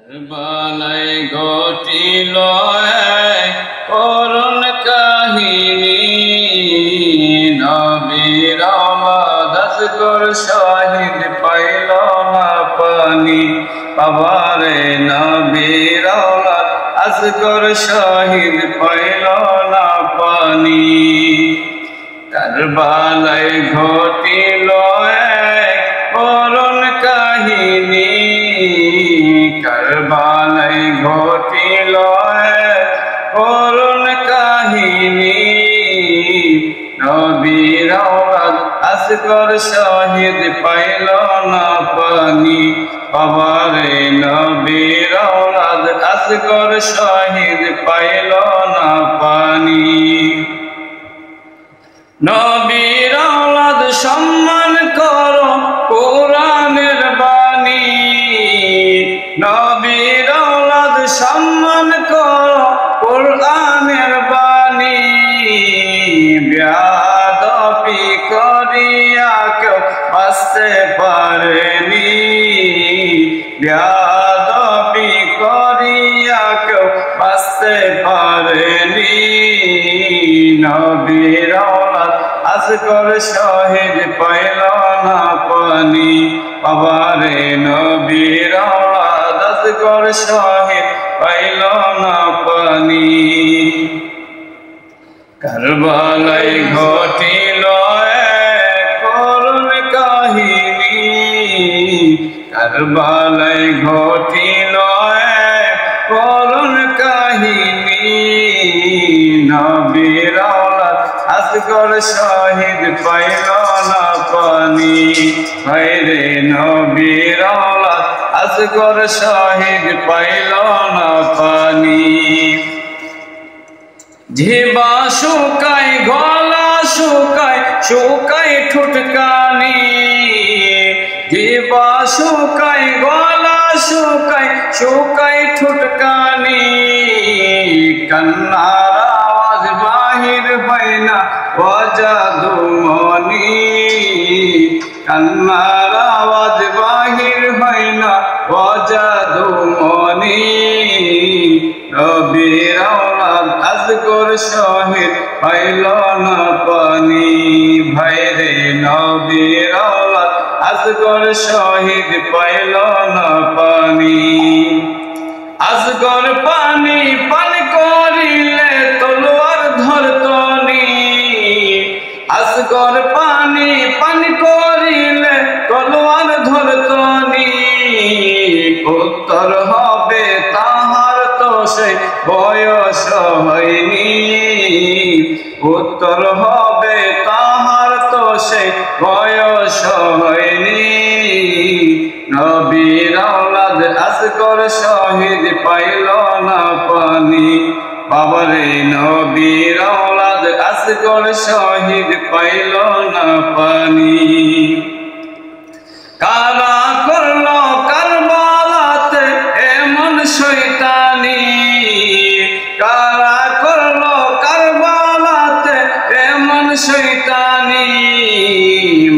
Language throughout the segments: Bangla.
কারবালায় ঘটিল এক করুণ কাহিনী, নবীর আওলাদ আসগর শহীদ পাইল না পানি। বাবারে নবীর আওলাদ আসগর শহীদ পাইল না পানি। কারবালায় ঘটিল এক করুণ কাহিনী, কারবালায় ঘটিল এক করুণ কাহিনী, নবীর আওলাদ আসগর শহীদ পাইল না পানি। বাবারে নবীর আওলাদ আসগর শহীদ পাইল না পানি। নবীর আওলাদ সম্মান করো কোরআনের বাণী, নবীর আওলাদ সম্মান করো কোরআনের বাণী। বেয়াদবি করিয়া কেউ বাঁচতে পারেনি, বেয়াদবি করিয়া কেউ বাঁচতে পারেনি। নবীর আওলাদ আসগর শহীদ পাইল না পানি। বাবারে নবীর আওলাদ আসগর শহীদ পাইল না পানি। কারবালায় ঘটিল এক করুণ কাহিনী, কারবালায় ঘটিল এক করুণ কাহিনী, নবীর আওলাদ আসগর শহীদ পাইল না পানি। ভাইরে নবীর আওলাদ আসগর শহীদ পাইল না পানি। জিহ্বা শুকায় গলা শুকায় শুকায় ঠোঁটকানি, জিহ্বা শুকায় গলা শুকায় শুকায় ঠোঁটকানি। কান্নার আওয়াজ বাহির হয় না ওয়াজাদু মনি, কান্নার আওয়াজ বাহির হয় না ওয়াজাদু মনি। নবীর আওলাদ আসগর শহীদ পাইল না পানি। ভাইরে নবীর আওলাদ আসগর শহীদ পাইল না পানি। আসগর পানি পান করিলে তলোয়ার ধরতনি, আসগর পানি পান করিলে তলোয়ার ধরতনি। উত্তর হবে তাহার তো সে বয়স হয়নি, উত্তর হবে তাহার তো সে বয়স হয়নি। নবীর আওলাদ আসগর শহীদ পাইল না পানি। বাবারে নবীর আওলাদ আসগর শহীদ পাইল না পানি। কারা করল কারবালাতে এমন শয়তানি, কারা করল কারবালাতে এমন শয়তানি।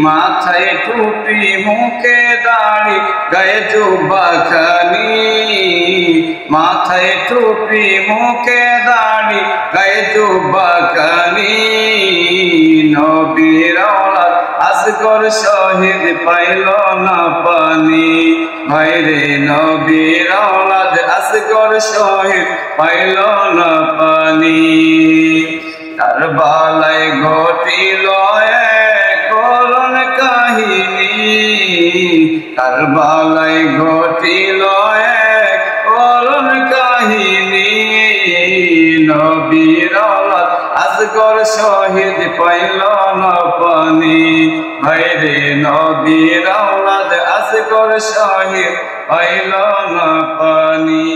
মাথায় টুপি মুখে দাড়ি গায়ে জুব্বাখানি, মাথায় টুপি মুখে দাড়ি গায়ে জুব্বাখানি। নবীর আওলাদ আসগর শহীদ পাইল না পানি। ভাইরে নবীর আওলাদ আসগর শহীদ পাইল না পানি। কারবালায় ঘটিল এক করুণ কাহিনী, কারবালায় ঘটিল এক করুণ কাহিনী। নবীর আওলাদ আসগর শহীদ পাইল না পানি। ভাইরে নবীর আওলাদ আসগর শহীদ পাইল না পানি।